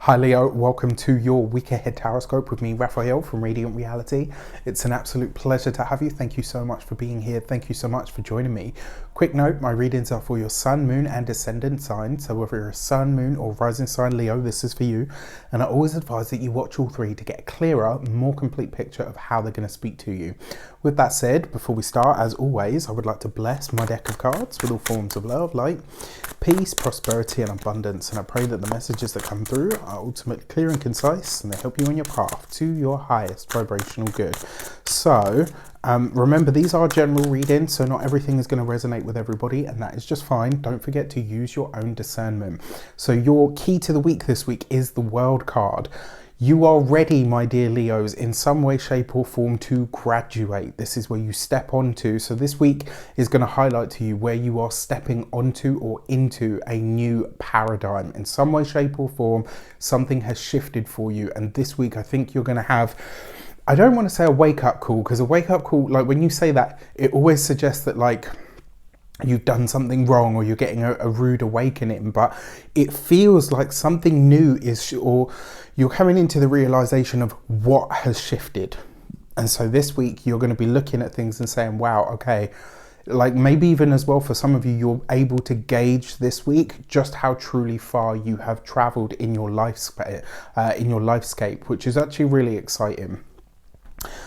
Hi Leo, welcome to your week ahead horoscope with me, Raphael from Reydiant Reality. It's an absolute pleasure to have you. Thank you so much for being here. Thank you so much for joining me. Quick note, my readings are for your sun, moon and descendant sign. So whether you're a sun, moon or rising sign Leo, this is for you. And I always advise that you watch all three to get a clearer, more complete picture of how they're going to speak to you. With that said, before we start, as always, I would like to bless my deck of cards with all forms of love, light, peace, prosperity and abundance. And I pray that the messages that come through are ultimately clear and concise and they help you on your path to your highest vibrational good. So remember, these are general readings, so not everything is going to resonate with everybody, and that is just fine. Don't forget to use your own discernment. So your key to the week this week is the World card. You are ready, my dear Leos, in some way, shape or form to graduate. This is where you step onto. So this week is going to highlight to you where you are stepping onto or into a new paradigm. In some way, shape or form, something has shifted for you. And this week, I think you're going to have, I don't want to say a wake-up call, because a wake-up call, like when you say that, it always suggests that like you've done something wrong or you're getting a rude awakening, but it feels like something new is, or you're coming into the realization of what has shifted. And so this week you're going to be looking at things and saying, wow, okay, like maybe even as well for some of you, you're able to gauge this week just how truly far you have traveled in your lifescape, which is actually really exciting.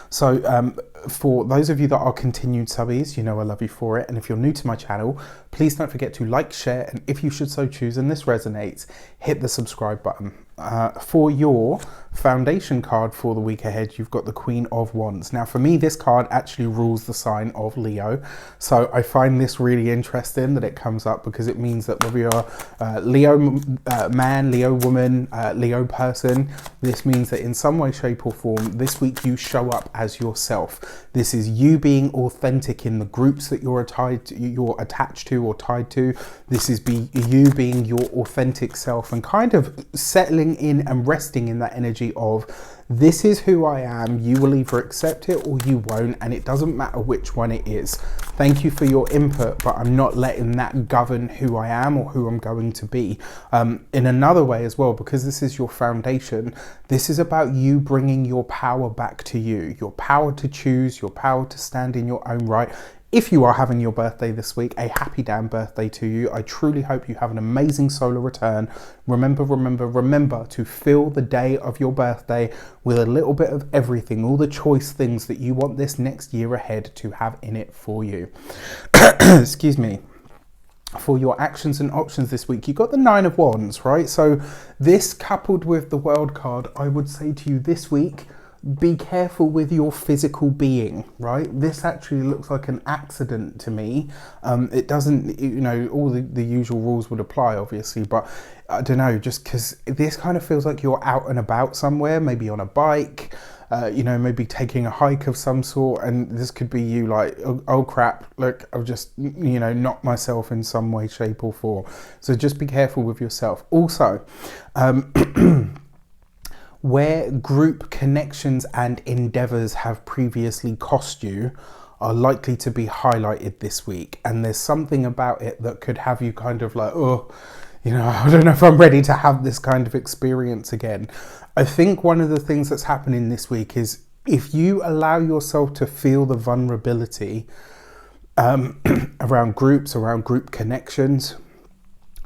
So for those of you that are continued subbies, you know I love you for it. And if you're new to my channel, please don't forget to like, share, and if you should so choose and this resonates, hit the subscribe button. For your foundation card for the week ahead, you've got the Queen of Wands. Now for me, this card actually rules the sign of Leo. So I find this really interesting that it comes up, because it means that whether you're Leo man, Leo woman, Leo person, this means that in some way, shape or form, this week you show up as yourself. This is you being authentic in the groups that you're attached to or tied to. This is you being your authentic self and kind of settling in and resting in that energy of, this is who I am. You will either accept it or you won't, and it doesn't matter which one it is. Thank you for your input, but I'm not letting that govern who I am or who I'm going to be. In another way as well, because this is your foundation, this is about you bringing your power back to you, your power to choose, your power to stand in your own right. If you are having your birthday this week, a happy damn birthday to you. I truly hope you have an amazing solar return. Remember to fill the day of your birthday with a little bit of everything, all the choice things that you want this next year ahead to have in it for you. Excuse me. For your actions and options this week, you got the Nine of Wands, right? So this coupled with the World card, I would say to you this week, be careful with your physical being, right? This actually looks like an accident to me. It doesn't, you know, all the usual rules would apply obviously, but I don't know, just because this kind of feels like you're out and about somewhere, maybe on a bike, you know, maybe taking a hike of some sort, and this could be you like, oh crap, look, I've just, you know, knocked myself in some way, shape or form. So just be careful with yourself. Also, where group connections and endeavors have previously cost you are likely to be highlighted this week. And there's something about it that could have you kind of like, oh, you know, I don't know if I'm ready to have this kind of experience again. I think one of the things that's happening this week is if you allow yourself to feel the vulnerability around groups, around group connections,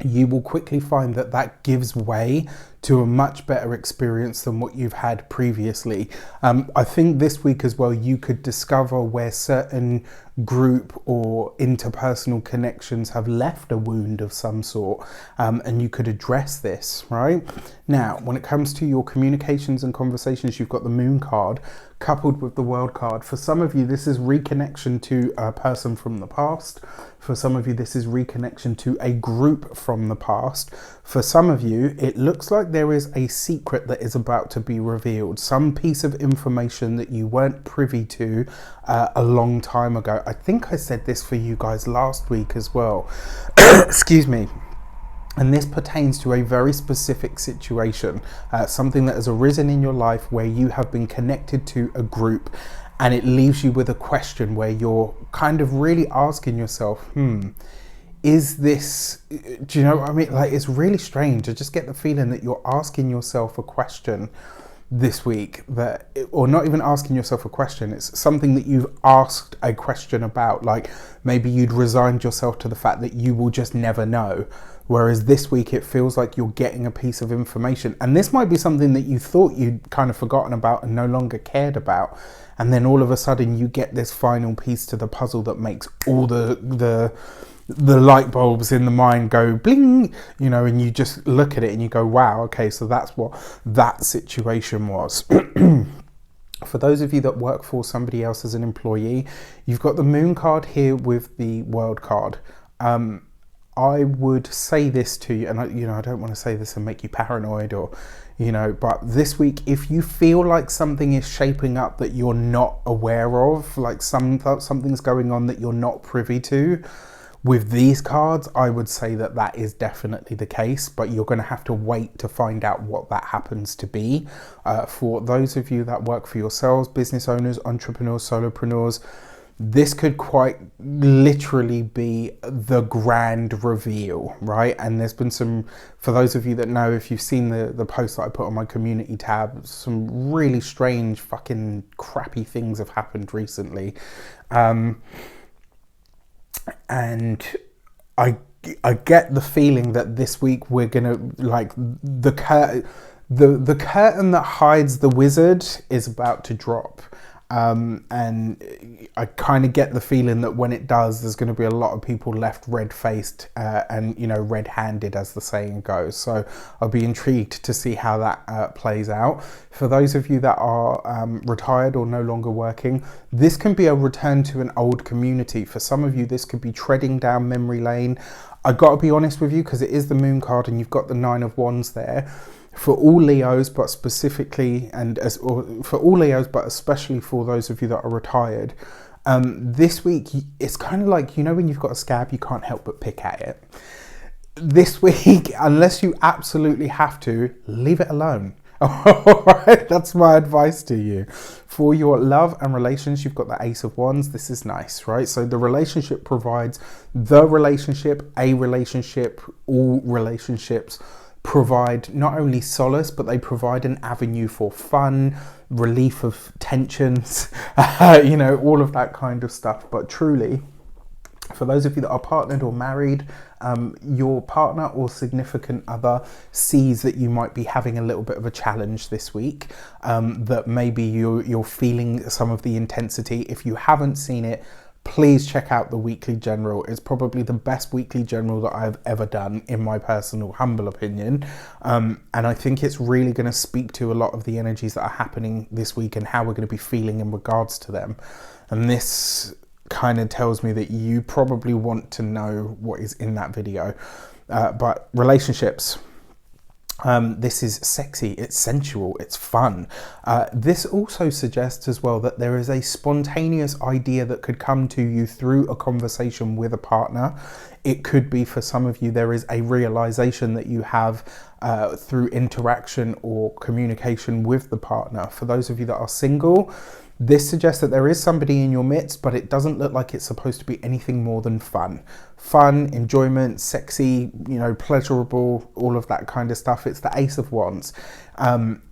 you will quickly find that that gives way to a much better experience than what you've had previously. I think this week as well, you could discover where certain group or interpersonal connections have left a wound of some sort, and you could address this, right? Now, when it comes to your communications and conversations, you've got the Moon card coupled with the World card. For some of you, this is reconnection to a person from the past. For some of you, this is reconnection to a group from the past. For some of you, it looks like there is a secret that is about to be revealed. Some piece of information that you weren't privy to a long time ago. I think I said this for you guys last week as well. Excuse me. And this pertains to a very specific situation, something that has arisen in your life where you have been connected to a group, and it leaves you with a question where you're kind of really asking yourself, is this, do you know what I mean? Like, it's really strange. I just get the feeling that you're asking yourself a question this week, that, or not even asking yourself a question, it's something that you've asked a question about. Like, maybe you'd resigned yourself to the fact that you will just never know. Whereas this week it feels like you're getting a piece of information. And this might be something that you thought you'd kind of forgotten about and no longer cared about. And then all of a sudden you get this final piece to the puzzle that makes all the light bulbs in the mind go bling, you know, and you just look at it and you go, wow, okay, so that's what that situation was. For those of you that work for somebody else as an employee, you've got the moon card here with the world card. I would say this to you, and I don't want to say this and make you paranoid, or, but this week, if you feel like something is shaping up that you're not aware of, like something's going on that you're not privy to, with these cards, I would say that is definitely the case, but you're going to have to wait to find out what that happens to be. For those of you that work for yourselves, business owners, entrepreneurs, solopreneurs, this could quite literally be the grand reveal, right? And there's been some, for those of you that know, if you've seen the post that I put on my community tab, some really strange fucking crappy things have happened recently. And I get the feeling that this week we're gonna, like, the curtain that hides the wizard is about to drop. And I kind of get the feeling that when it does, there's going to be a lot of people left red-faced and, red-handed, as the saying goes. So I'll be intrigued to see how that plays out. For those of you that are retired or no longer working, this can be a return to an old community. For some of you, this could be treading down memory lane. I've got to be honest with you, because it is the moon card and you've got the 9 of Wands there. For all Leos, but specifically, for all Leos, but especially for those of you that are retired, this week, it's kind of like, when you've got a scab, you can't help but pick at it. This week, unless you absolutely have to, leave it alone. All right, that's my advice to you. For your love and relations, you've got the Ace of Wands. This is nice, right? So the relationship provides the relationship, a relationship, all relationships provide not only solace, but they provide an avenue for fun, relief of tensions, all of that kind of stuff. But truly, for those of you that are partnered or married, your partner or significant other sees that you might be having a little bit of a challenge this week, that maybe you're feeling some of the intensity. If you haven't seen it, please check out the weekly general. It's probably the best weekly general that I've ever done, in my personal humble opinion. And I think it's really going to speak to a lot of the energies that are happening this week and how we're going to be feeling in regards to them. And this kind of tells me that you probably want to know what is in that video. But relationships. This is sexy, it's sensual, it's fun. This also suggests as well that there is a spontaneous idea that could come to you through a conversation with a partner. It could be, for some of you, there is a realization that you have through interaction or communication with the partner. For those of you that are single, this suggests that there is somebody in your midst, but it doesn't look like it's supposed to be anything more than fun. Fun, enjoyment, sexy, pleasurable, all of that kind of stuff. It's the Ace of Wands.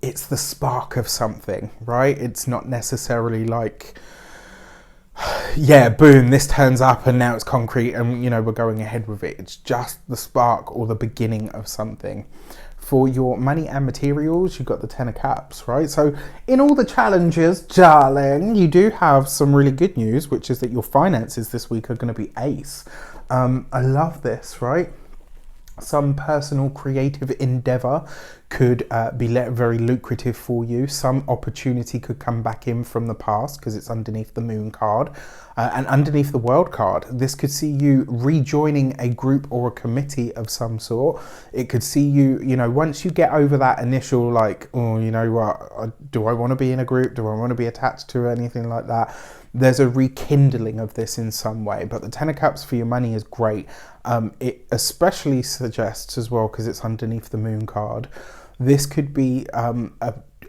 It's the spark of something, right? It's not necessarily like, yeah, boom, this turns up and now it's concrete and, we're going ahead with it. It's just the spark or the beginning of something. For your money and materials, you've got the 10 of Cups, right? So in all the challenges, darling, you do have some really good news, which is that your finances this week are going to be ace. I love this, right? Some personal creative endeavor could be very lucrative for you. Some opportunity could come back in from the past because it's underneath the moon card. And underneath the world card, this could see you rejoining a group or a committee of some sort. It could see you, once you get over that initial like, oh, you know what, do I want to be in a group? Do I want to be attached to anything like that? There's a rekindling of this in some way. But the 10 of Cups for your money is great. It especially suggests as well, because it's underneath the moon card, this could be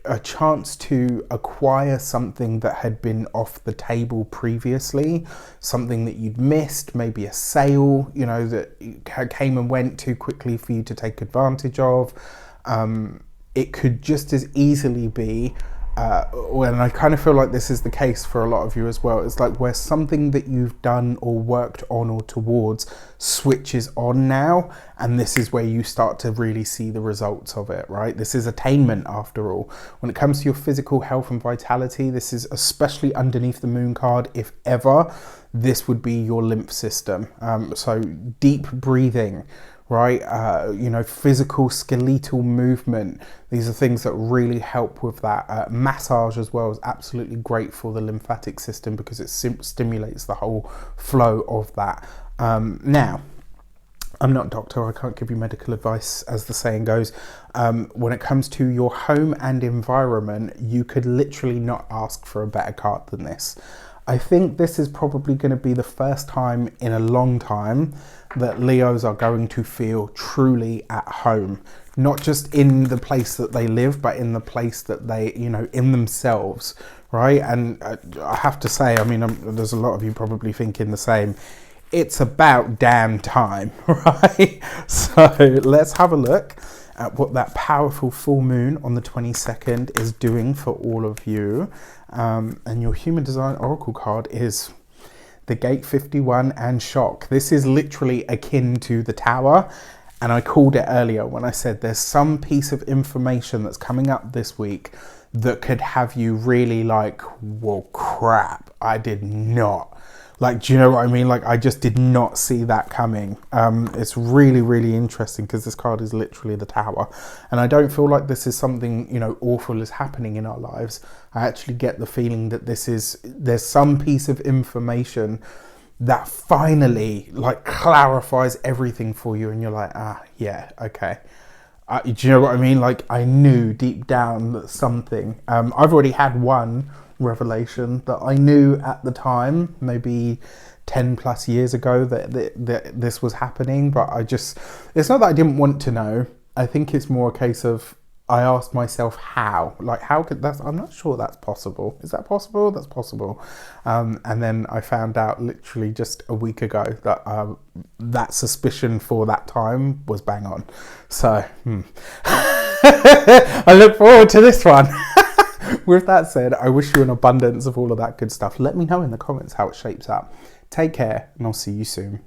a chance to acquire something that had been off the table previously, something that you'd missed, maybe a sale, you know, that came and went too quickly for you to take advantage of. It could just as easily be, and I kind of feel like this is the case for a lot of you as well, it's like where something that you've done or worked on or towards switches on now, and this is where you start to really see the results of it, right? This is attainment after all. When it comes to your physical health and vitality, this is especially underneath the moon card, if ever, this would be your lymph system. So deep breathing, right? You know, physical skeletal movement. These are things that really help with that. Massage as well is absolutely great for the lymphatic system because it stimulates the whole flow of that. Now, I'm not a doctor, I can't give you medical advice, as the saying goes. When it comes to your home and environment, you could literally not ask for a better card than this. I think this is probably going to be the first time in a long time that Leos are going to feel truly at home, not just in the place that they live, but in the place that they, you know, in themselves, right? And I have to say, I mean, there's a lot of you probably thinking the same. It's about damn time, right? So let's have a look at what that powerful full moon on the 22nd is doing for all of you. And your Human Design Oracle card is the Gate 51 and Shock. This is literally akin to the Tower. And I called it earlier when I said there's some piece of information that's coming up this week that could have you really like, well, crap, I did not. Like, do you know what I mean? Like, I just did not see that coming. It's really, really interesting because this card is literally the Tower. And I don't feel like this is something, you know, awful is happening in our lives. I actually get the feeling that there's some piece of information that finally, like, clarifies everything for you. And you're like, yeah, okay. Do you know what I mean? Like, I knew deep down that something. I've already had one revelation that I knew at the time, maybe 10 plus years ago, that this was happening, but it's not that I didn't want to know. I think it's more a case of I asked myself how could that, I'm not sure that's possible. Is that possible? That's possible. And then I found out literally just a week ago that that suspicion for that time was bang on. So I look forward to this one. With that said, I wish you an abundance of all of that good stuff. Let me know in the comments how it shapes up. Take care, and I'll see you soon.